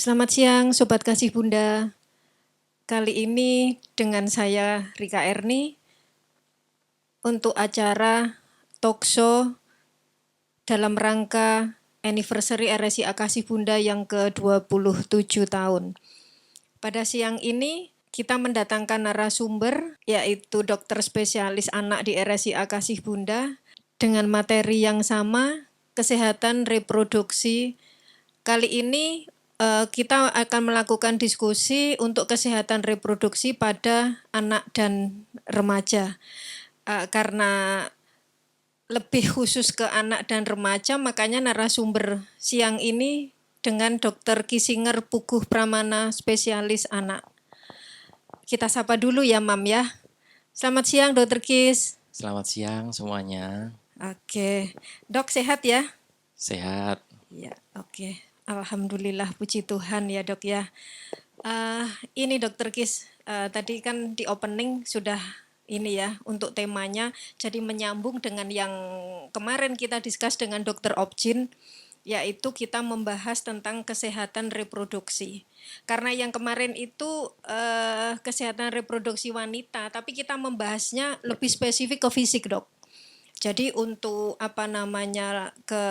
Selamat siang Sobat Kasih Bunda. Kali ini dengan saya Rika Erni untuk acara talkshow dalam rangka anniversary RSI Kasih Bunda yang ke-27 tahun. Pada siang ini kita mendatangkan narasumber yaitu dokter spesialis anak di RSI Kasih Bunda dengan materi yang sama, kesehatan reproduksi. Kali ini kita akan melakukan diskusi untuk kesehatan reproduksi pada anak dan remaja. Karena lebih khusus ke anak dan remaja, makanya narasumber siang ini dengan Dr. Kisinger Puguh Pramana, spesialis anak. Kita sapa dulu ya, Mam ya. Selamat siang, Dr. Kis. Selamat siang semuanya. Oke, Dok sehat ya? Sehat. Ya, oke. Alhamdulillah, puji Tuhan ya Dok ya. Ini Dokter Kis, tadi kan di opening sudah ini ya untuk temanya, jadi menyambung dengan yang kemarin kita discuss dengan Dokter Opjin, yaitu kita membahas tentang kesehatan reproduksi. Karena yang kemarin itu kesehatan reproduksi wanita, tapi kita membahasnya lebih spesifik ke fisik Dok. Jadi untuk ke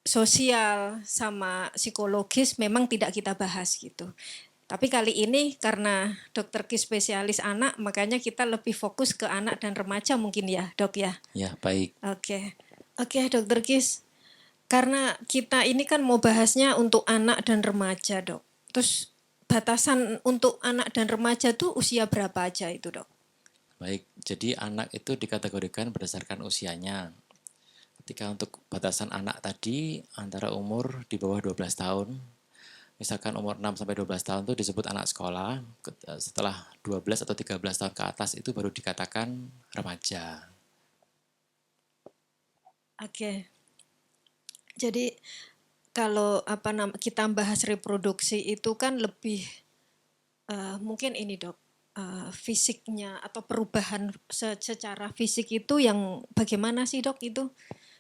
sosial sama psikologis memang tidak kita bahas gitu. Tapi kali ini karena dokter Kis spesialis anak, makanya kita lebih fokus ke anak dan remaja mungkin ya dok ya? Ya, baik. Oke dokter Kis. Karena kita ini kan mau bahasnya untuk anak dan remaja dok. Terus batasan untuk anak dan remaja tuh usia berapa aja itu dok? Baik, jadi anak itu dikategorikan berdasarkan usianya. Ketika untuk batasan anak tadi antara umur di bawah 12 tahun, misalkan umur 6 sampai 12 tahun itu disebut anak sekolah, setelah 12 atau 13 tahun ke atas itu baru dikatakan remaja. Oke. Jadi kalau kita bahas reproduksi itu kan lebih mungkin ini dok, fisiknya atau perubahan secara fisik itu yang bagaimana sih dok itu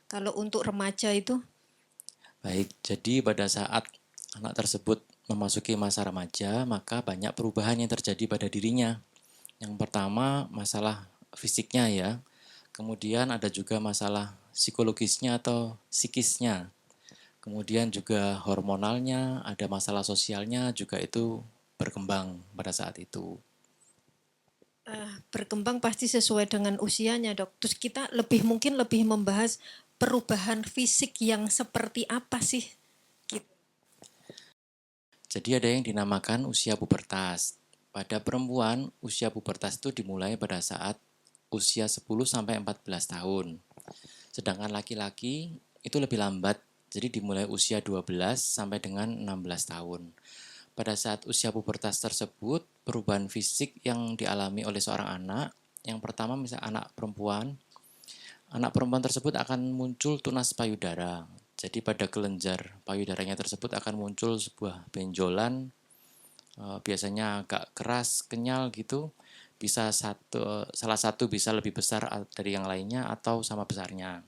kalau untuk remaja itu? Baik, jadi pada saat anak tersebut memasuki masa remaja, maka banyak perubahan yang terjadi pada dirinya. Yang pertama, masalah fisiknya ya. Kemudian ada juga masalah psikologisnya atau psikisnya. Kemudian juga hormonalnya, ada masalah sosialnya juga itu berkembang pada saat itu. Berkembang pasti sesuai dengan usianya dok. Terus kita mungkin lebih membahas perubahan fisik yang seperti apa sih? Jadi ada yang dinamakan usia pubertas. Pada perempuan, usia pubertas itu dimulai pada saat usia 10 sampai 14 tahun. Sedangkan laki-laki itu lebih lambat, jadi dimulai usia 12 sampai dengan 16 tahun. Pada saat usia pubertas tersebut, perubahan fisik yang dialami oleh seorang anak, yang pertama misalnya anak perempuan tersebut akan muncul tunas payudara. Jadi pada kelenjar payudaranya tersebut akan muncul sebuah benjolan, biasanya agak keras, kenyal gitu. Bisa salah satu bisa lebih besar dari yang lainnya atau sama besarnya.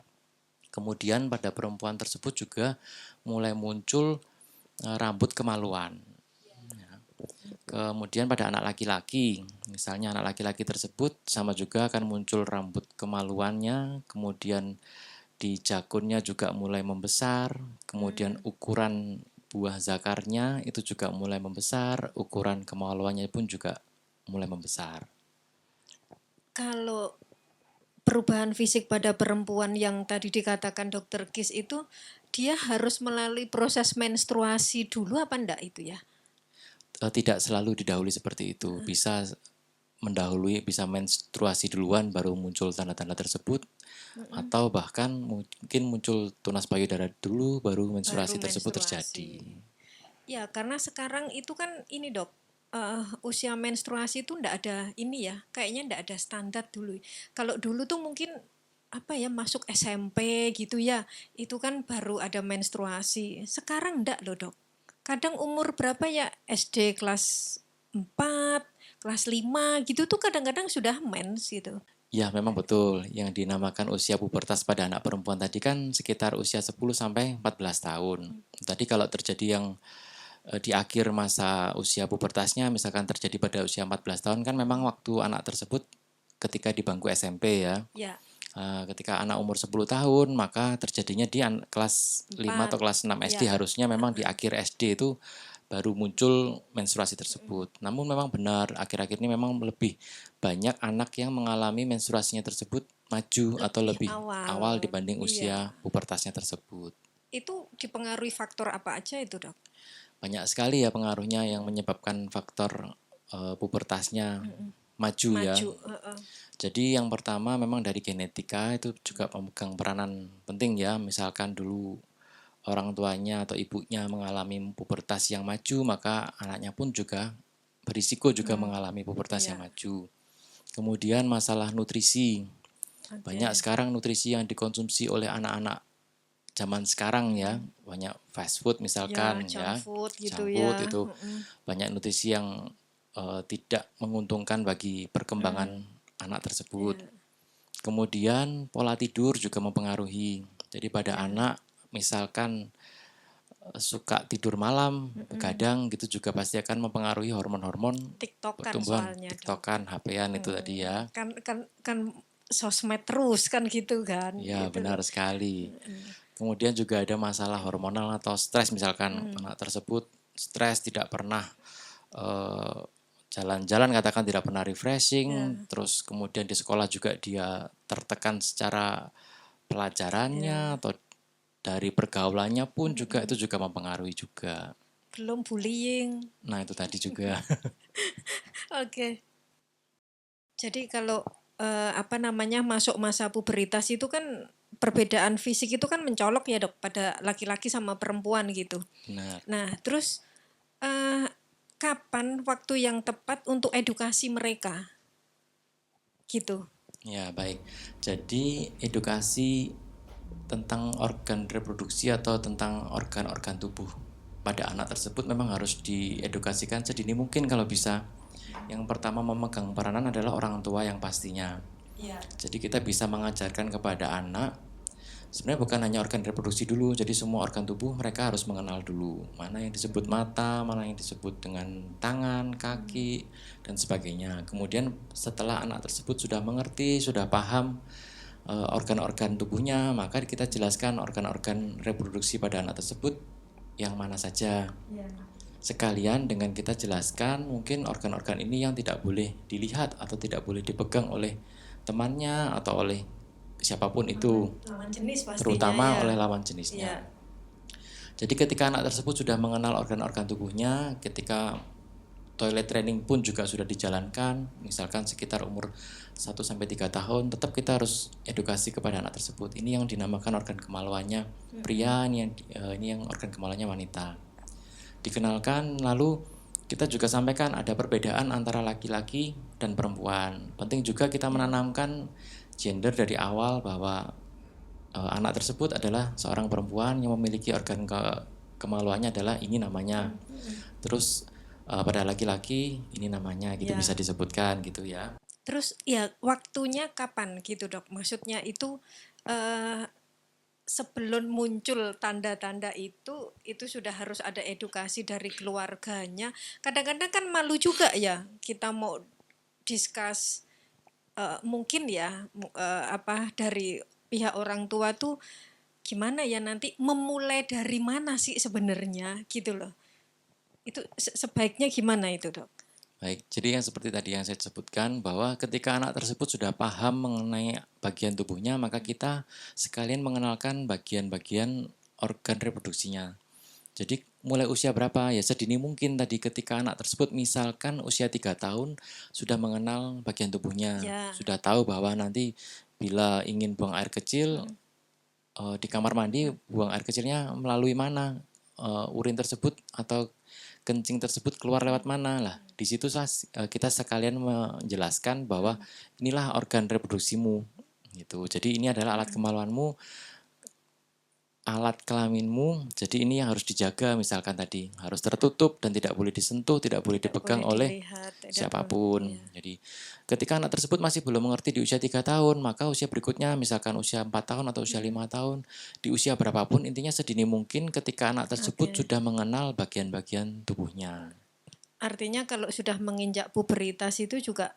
Kemudian pada perempuan tersebut juga mulai muncul rambut kemaluan. Kemudian pada anak laki-laki, misalnya anak laki-laki tersebut sama juga akan muncul rambut kemaluannya, kemudian di jakunnya juga mulai membesar, kemudian ukuran buah zakarnya itu juga mulai membesar, ukuran kemaluannya pun juga mulai membesar. Kalau perubahan fisik pada perempuan yang tadi dikatakan dokter Kis itu, dia harus melalui proses menstruasi dulu apa enggak itu ya? Tidak selalu didahului seperti itu, bisa bisa menstruasi duluan baru muncul tanda-tanda tersebut, atau bahkan mungkin muncul tunas payudara dulu baru menstruasi tersebut terjadi. Ya karena sekarang itu kan ini dok, usia menstruasi itu enggak ada ini ya, kayaknya enggak ada standar dulu. Kalau dulu tuh mungkin masuk SMP gitu ya, itu kan baru ada menstruasi. Sekarang enggak loh dok. Kadang umur berapa ya, SD kelas 4, kelas 5 gitu tuh kadang-kadang sudah mens gitu. Ya, memang betul. Yang dinamakan usia pubertas pada anak perempuan tadi kan sekitar usia 10 sampai 14 tahun. Tadi kalau terjadi yang di akhir masa usia pubertasnya, misalkan terjadi pada usia 14 tahun, kan memang waktu anak tersebut ketika di bangku SMP ya. Ya, Ketika anak umur 10 tahun, maka terjadinya di kelas 5 atau 4. kelas 6 SD, Ya. harusnya memang di akhir SD itu baru muncul menstruasi tersebut. Namun memang benar, akhir-akhir ini memang lebih banyak anak yang mengalami menstruasinya tersebut maju atau Lebih lebih awal. awal dibanding usia Iya. pubertasnya tersebut. Itu dipengaruhi faktor apa aja itu, Dok? Banyak sekali ya pengaruhnya yang menyebabkan faktor pubertasnya maju ya. Maju. Jadi yang pertama memang dari genetika itu juga memegang peranan penting ya. Misalkan dulu orang tuanya atau ibunya mengalami pubertas yang maju, maka anaknya pun juga berisiko juga mengalami pubertas Iya. yang maju. Kemudian masalah nutrisi. Oke. Banyak sekarang nutrisi yang dikonsumsi oleh anak-anak zaman sekarang ya. Banyak fast food misalkan junk ya. food gitu Junk ya. food itu banyak nutrisi yang tidak menguntungkan bagi perkembangan anak tersebut. Kemudian pola tidur juga mempengaruhi. Jadi pada anak misalkan suka tidur malam, begadang gitu juga pasti akan mempengaruhi hormon-hormon TikTokan pertumbuhan. soalnya, Dok. TikTokan, HP-an itu tadi ya. Kan sosmed terus kan gitu kan. Ya, Gitu. benar sekali. Kemudian juga ada masalah hormonal atau stres, misalkan anak tersebut stres, tidak pernah jalan-jalan, katakan tidak pernah refreshing, terus kemudian di sekolah juga dia tertekan secara pelajarannya atau dari pergaulannya pun juga itu juga mempengaruhi juga. Belum bullying. Nah, itu tadi juga. Oke. Jadi kalau masuk masa pubertas itu kan perbedaan fisik itu kan mencolok ya, Dok, pada laki-laki sama perempuan gitu. Benar. Nah, terus kapan waktu yang tepat untuk edukasi mereka? Gitu. Ya, baik. Jadi edukasi tentang organ reproduksi atau tentang organ-organ tubuh pada anak tersebut memang harus diedukasikan sedini mungkin kalau bisa. Yang pertama memegang peranan adalah orang tua yang pastinya. Iya. Jadi kita bisa mengajarkan kepada anak sebenarnya bukan hanya organ reproduksi dulu, jadi semua organ tubuh mereka harus mengenal dulu. Mana yang disebut mata, mana yang disebut dengan tangan, kaki, dan sebagainya. Kemudian setelah anak tersebut sudah mengerti, sudah paham organ-organ tubuhnya, maka kita jelaskan organ-organ reproduksi pada anak tersebut yang mana saja. Sekalian dengan kita jelaskan mungkin organ-organ ini yang tidak boleh dilihat atau tidak boleh dipegang oleh temannya atau oleh siapapun itu, Lawan jenis pastinya, terutama ya. oleh lawan jenisnya. Ya. Jadi ketika anak tersebut sudah mengenal organ-organ tubuhnya, ketika toilet training pun juga sudah dijalankan, misalkan sekitar umur 1-3 tahun, tetap kita harus edukasi kepada anak tersebut. Ini yang dinamakan organ kemaluannya pria, ini yang organ kemaluannya wanita. Dikenalkan, lalu kita juga sampaikan ada perbedaan antara laki-laki dan perempuan. Penting juga kita menanamkan gender dari awal bahwa anak tersebut adalah seorang perempuan yang memiliki organ kemaluannya adalah ini namanya. Terus pada laki-laki ini namanya gitu bisa disebutkan gitu ya. Terus ya waktunya kapan gitu, Dok? Maksudnya itu sebelum muncul tanda-tanda itu sudah harus ada edukasi dari keluarganya. Kadang-kadang kan malu juga ya kita mau discuss mungkin ya dari pihak orang tua tuh gimana ya nanti memulai dari mana sih sebenarnya gitu loh. Itu sebaiknya gimana itu, Dok? Baik, jadi yang seperti tadi yang saya sebutkan bahwa ketika anak tersebut sudah paham mengenai bagian tubuhnya, maka kita sekalian mengenalkan bagian-bagian organ reproduksinya. Jadi mulai usia berapa? Ya sedini mungkin tadi ketika anak tersebut misalkan usia 3 tahun sudah mengenal bagian tubuhnya, sudah tahu bahwa nanti bila ingin buang air kecil di kamar mandi, buang air kecilnya melalui mana, urin tersebut atau kencing tersebut keluar lewat mana lah. Di situ kita sekalian menjelaskan bahwa inilah organ reproduksimu gitu. Jadi ini adalah alat kemaluanmu. alat kelaminmu, jadi ini yang harus dijaga misalkan tadi, harus tertutup dan tidak boleh disentuh, tidak boleh Tidak dipegang boleh oleh dilihat, tidak boleh. siapapun. Iya. Jadi ketika anak tersebut masih belum mengerti di usia 3 tahun, maka usia berikutnya misalkan usia 4 tahun atau usia 5 tahun, di usia berapapun intinya sedini mungkin ketika anak tersebut Oke. sudah mengenal bagian-bagian tubuhnya. Artinya kalau sudah menginjak puberitas itu juga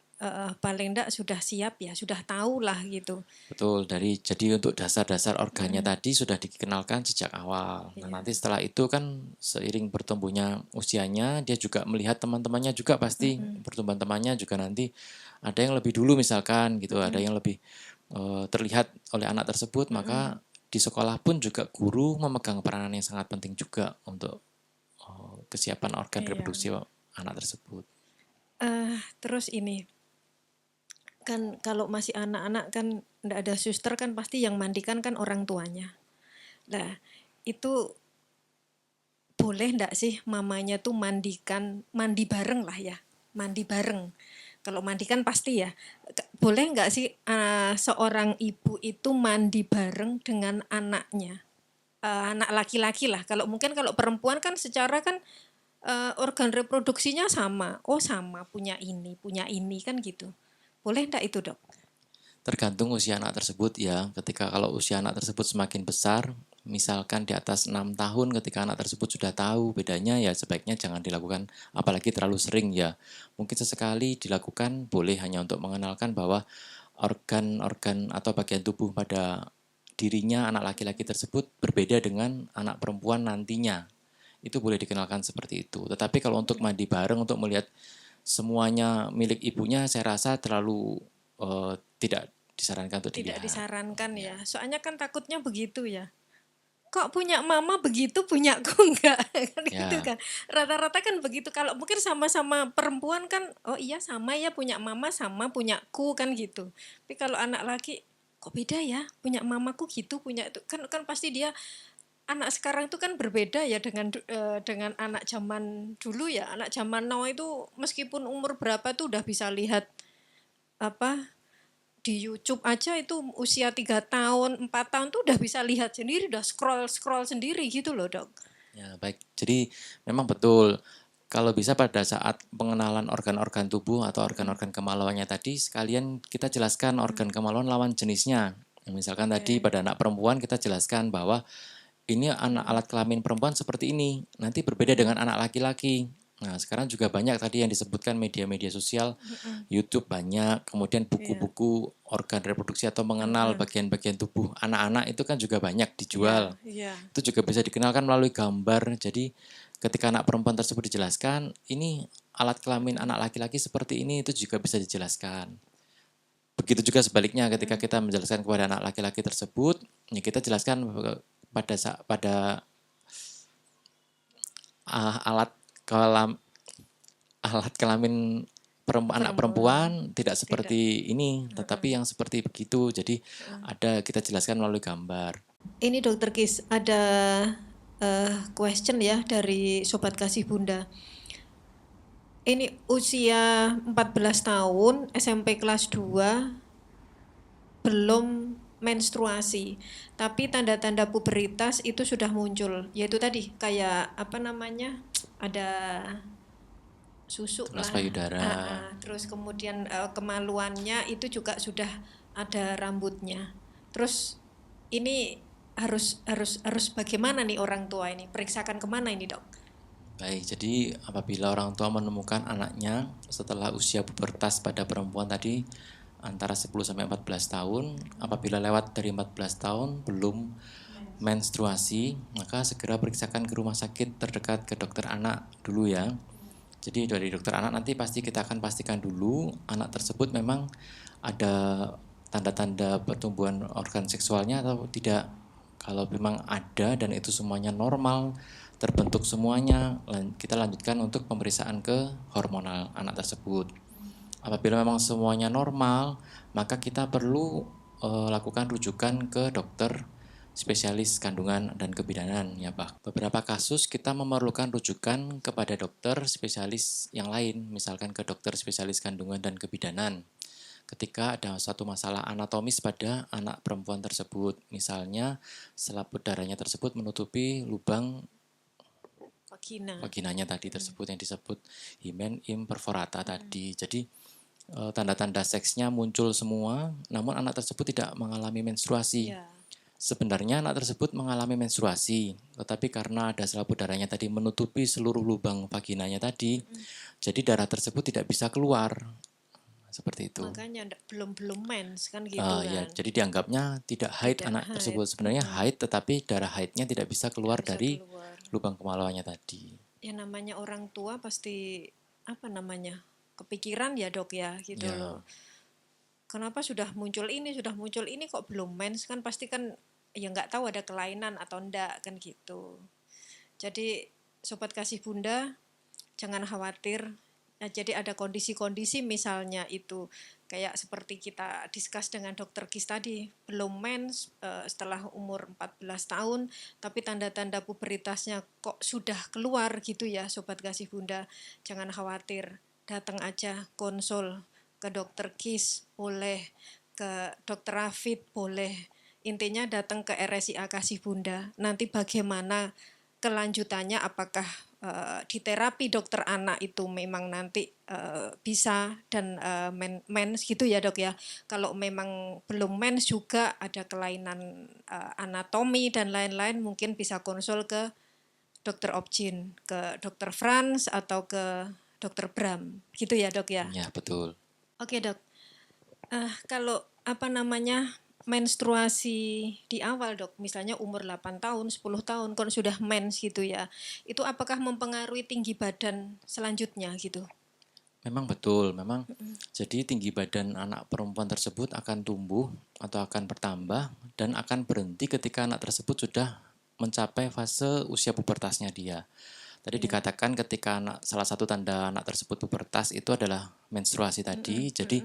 paling enggak sudah siap ya, sudah tahu lah gitu. Betul, jadi untuk dasar-dasar organnya Mm, tadi sudah dikenalkan sejak awal. Nah, iya. nanti setelah itu kan seiring bertumbuhnya usianya, dia juga melihat teman-temannya juga pasti Mm-mm, pertumbuhan temannya juga nanti ada yang lebih dulu misalkan gitu, ada mm-mm, yang lebih terlihat oleh anak tersebut, mm-mm. maka di sekolah pun juga guru memegang peranan yang sangat penting juga untuk kesiapan organ Iya. reproduksi anak tersebut. Terus ini kan kalau masih anak-anak kan enggak ada suster kan pasti yang mandikan kan orang tuanya. Nah, itu boleh enggak sih mamanya tuh mandi bareng lah ya, mandi bareng. Kalau mandi kan pasti ya. Boleh enggak sih seorang ibu itu mandi bareng dengan anaknya? Anak laki-laki lah. Kalau mungkin kalau perempuan kan secara kan organ reproduksinya sama. Oh sama, punya ini kan gitu. Boleh enggak itu dok? Tergantung usia anak tersebut ya. Ketika kalau usia anak tersebut semakin besar, misalkan di atas 6 tahun ketika anak tersebut sudah tahu bedanya ya sebaiknya jangan dilakukan apalagi terlalu sering ya. Mungkin sesekali dilakukan boleh hanya untuk mengenalkan bahwa organ-organ atau bagian tubuh pada dirinya anak laki-laki tersebut berbeda dengan anak perempuan nantinya. Itu boleh dikenalkan seperti itu. Tetapi kalau untuk mandi bareng untuk melihat semuanya milik ibunya saya rasa terlalu tidak disarankan untuk Tidak dilihat. disarankan Ya. ya. Soalnya kan takutnya begitu ya. Kok punya mama begitu, punyaku enggak kan gitu Ya, kan. Rata-rata kan begitu. Kalau mungkin sama-sama perempuan kan, oh iya sama ya punya mama sama punyaku kan gitu. Tapi kalau anak laki kok beda ya, punya mamaku gitu, punya itu kan kan pasti dia anak sekarang itu kan berbeda ya dengan anak zaman dulu ya. Anak zaman now itu meskipun umur berapa tuh udah bisa lihat apa di YouTube aja itu usia 3 tahun, 4 tahun tuh udah bisa lihat sendiri, udah scroll sendiri gitu loh dok. ya baik. Jadi memang betul. Kalau bisa pada saat pengenalan organ-organ tubuh atau organ-organ kemaluannya tadi, sekalian kita jelaskan organ kemaluan lawan jenisnya. Misalkan tadi Oke. pada anak perempuan kita jelaskan bahwa ini anak alat kelamin perempuan seperti ini, nanti berbeda dengan anak laki-laki. Nah, sekarang juga banyak tadi yang disebutkan media-media sosial, YouTube banyak, kemudian Iya. buku-buku organ reproduksi atau mengenal bagian-bagian tubuh anak-anak itu kan juga banyak Iya, dijual. iya. Itu juga bisa dikenalkan melalui gambar. Jadi ketika anak perempuan tersebut dijelaskan, ini alat kelamin anak laki-laki seperti ini, itu juga bisa dijelaskan. Begitu juga sebaliknya ketika kita menjelaskan kepada anak laki-laki tersebut, ya kita jelaskan pada alat kelam alat kelamin anak Perempuan perempuan tidak tidak. seperti ini, tetapi yang seperti begitu. Jadi ada kita jelaskan melalui gambar. Ini dokter Kis ada question ya dari sobat kasih bunda. Ini usia 14 tahun, SMP kelas 2 belum menstruasi, tapi tanda-tanda puberitas itu sudah muncul, yaitu tadi kayak apa namanya, ada susu Tunas lah. payudara. Terus kemudian kemaluannya itu juga sudah ada rambutnya. Terus ini harus bagaimana nih orang tua ini? Periksakan kemana ini dok? Baik, jadi apabila orang tua menemukan anaknya setelah usia pubertas pada perempuan tadi antara 10 sampai 14 tahun, apabila lewat dari 14 tahun belum menstruasi, maka segera periksakan ke rumah sakit terdekat ke dokter anak dulu ya. Jadi dari dokter anak nanti pasti kita akan pastikan dulu anak tersebut memang ada tanda-tanda pertumbuhan organ seksualnya atau tidak. Kalau memang ada dan itu semuanya normal, terbentuk semuanya, kita lanjutkan untuk pemeriksaan ke hormonal anak tersebut. Apabila memang semuanya normal, maka kita perlu lakukan rujukan ke dokter spesialis kandungan dan kebidanan ya Pak. Beberapa kasus kita memerlukan rujukan kepada dokter spesialis yang lain, misalkan ke dokter spesialis kandungan dan kebidanan. ketika ada suatu masalah anatomis pada anak perempuan tersebut. Misalnya selaput darahnya tersebut menutupi lubang vaginanya tadi tersebut yang disebut himen imperforata tadi. Jadi tanda-tanda seksnya muncul semua, namun anak tersebut tidak mengalami menstruasi. Ya. Sebenarnya anak tersebut mengalami menstruasi, tetapi karena ada selaput darahnya tadi menutupi seluruh lubang vaginanya tadi, jadi darah tersebut tidak bisa keluar. Seperti itu. Makanya belum mens kan gitu Ya, kan. jadi dianggapnya tidak haid Tidak anak haid. tersebut. Sebenarnya haid, tetapi darah haidnya tidak bisa keluar Bisa dari keluar. lubang kemaluannya tadi. Ya namanya orang tua pasti kepikiran ya dok ya gitu Ya. loh. Kenapa sudah muncul ini kok belum mens kan pasti kan ya nggak tahu ada kelainan atau enggak kan gitu. Jadi sobat kasih bunda jangan khawatir. Nah, jadi ada kondisi-kondisi misalnya itu kayak seperti kita discuss dengan dokter Kis tadi, belum mens setelah umur 14 tahun, tapi tanda-tanda pubertasnya kok sudah keluar gitu ya sobat kasih bunda. Jangan khawatir, datang aja konsul ke dokter Kis boleh, ke dokter Rafid boleh. Intinya datang ke RSIA Kasih Bunda. Nanti bagaimana kelanjutannya, apakah di terapi dokter anak itu memang nanti bisa dan mens gitu ya dok ya. Kalau memang belum mens juga ada kelainan anatomi dan lain-lain, mungkin bisa konsul ke dokter Objin, ke dokter Franz atau ke dokter Bram gitu ya dok ya. Ya, betul. Oke dok, kalau menstruasi di awal dok, misalnya umur 8 tahun, 10 tahun, kalau sudah mens gitu ya, itu apakah mempengaruhi tinggi badan selanjutnya gitu? Memang betul, memang jadi tinggi badan anak perempuan tersebut akan tumbuh atau akan bertambah dan akan berhenti ketika anak tersebut sudah mencapai fase usia pubertasnya dia. Tadi dikatakan ketika salah satu tanda anak tersebut pubertas itu adalah menstruasi tadi. Jadi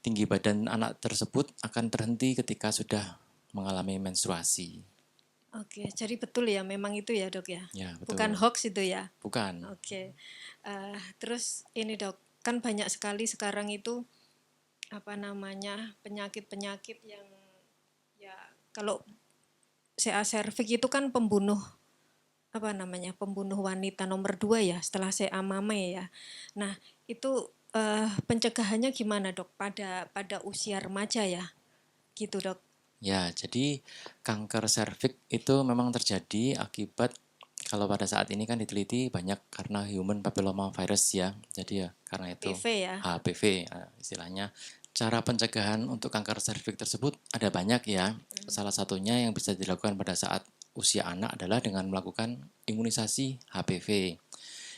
tinggi badan anak tersebut akan terhenti ketika sudah mengalami menstruasi. Oke, jadi betul ya, memang itu ya dok ya? Ya, betul. Bukan hoax itu ya? Bukan. Oke, terus ini dok, kan banyak sekali sekarang itu penyakit-penyakit yang ya kalau CA cervix itu kan pembunuh pembunuh wanita nomor 2 ya setelah CA mame ya. Nah itu pencegahannya gimana dok pada usia remaja ya, gitu dok? Ya, jadi kanker serviks itu memang terjadi akibat kalau pada saat ini kan diteliti banyak karena human papilloma virus ya. Jadi ya karena itu HPV ya. HPV istilahnya. Cara pencegahan untuk kanker serviks tersebut ada banyak ya. Salah satunya yang bisa dilakukan pada saat usia anak adalah dengan melakukan imunisasi HPV.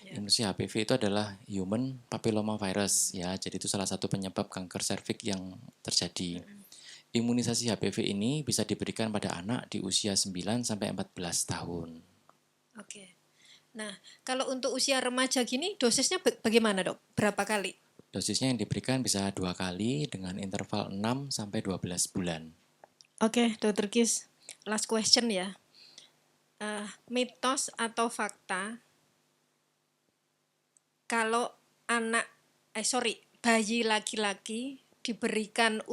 Imunisasi HPV itu adalah human papilloma virus ya. Jadi itu salah satu penyebab kanker serviks yang terjadi. Imunisasi HPV ini bisa diberikan pada anak di usia 9 sampai 14 tahun. Oke. Nah, kalau untuk usia remaja gini dosisnya bagaimana dok? Berapa kali? Dosisnya yang diberikan bisa 2 kali dengan interval 6 sampai 12 bulan. Oke, dokter Kis. Last question ya. Mitos atau fakta kalau bayi laki-laki diberikan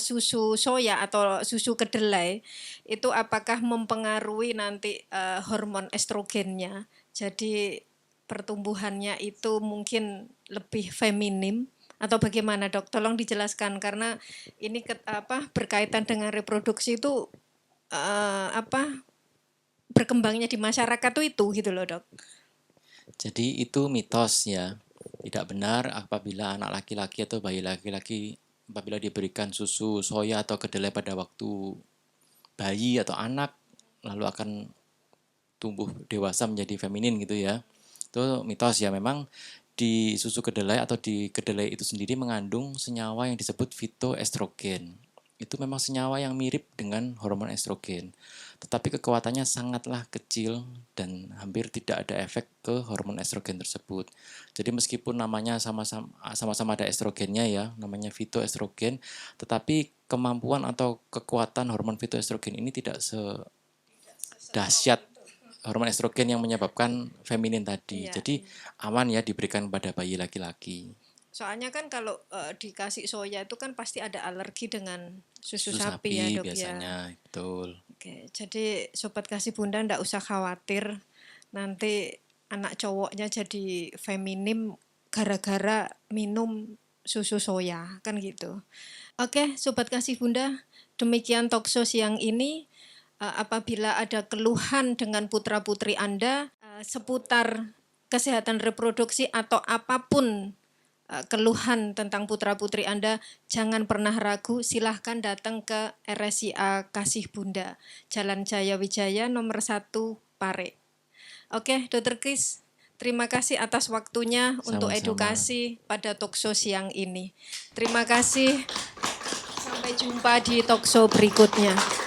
susu soya atau susu kedelai, itu apakah mempengaruhi nanti hormon estrogennya? Jadi pertumbuhannya itu mungkin lebih feminim atau bagaimana dok? Tolong dijelaskan karena ini berkaitan dengan reproduksi itu berkembangnya di masyarakat itu gitu loh dok. Jadi itu mitos ya. Tidak benar apabila anak laki-laki atau bayi laki-laki apabila diberikan susu soya atau kedelai pada waktu bayi atau anak lalu akan tumbuh dewasa menjadi feminin gitu ya. Itu mitos ya, memang di susu kedelai atau di kedelai itu sendiri mengandung senyawa yang disebut fitoestrogen. Itu memang senyawa yang mirip dengan hormon estrogen. Tetapi kekuatannya sangatlah kecil dan hampir tidak ada efek ke hormon estrogen tersebut. Jadi meskipun namanya sama-sama ada estrogennya ya, namanya fitoestrogen, tetapi kemampuan atau kekuatan hormon fitoestrogen ini tidak sedahsyat hormon estrogen yang menyebabkan feminin tadi. Iya, Jadi aman ya diberikan pada bayi laki-laki. Soalnya kan kalau dikasih soya itu kan pasti ada alergi dengan susu Susu sapi ya, Dok, ya. biasanya, betul. Oke, jadi sobat kasih bunda ndak usah khawatir nanti anak cowoknya jadi feminim gara-gara minum susu soya kan gitu. Oke, sobat kasih bunda, demikian talkshow siang ini. Apabila ada keluhan dengan putra-putri Anda seputar kesehatan reproduksi atau apapun keluhan tentang putra-putri Anda, jangan pernah ragu, silahkan datang ke RSIA Kasih Bunda, Jalan Jaya Wijaya nomor 1 Pare. Oke, Dr. Kris, terima kasih atas waktunya untuk Sama-sama. edukasi pada talkshow siang ini. Terima kasih, sampai jumpa di talkshow berikutnya.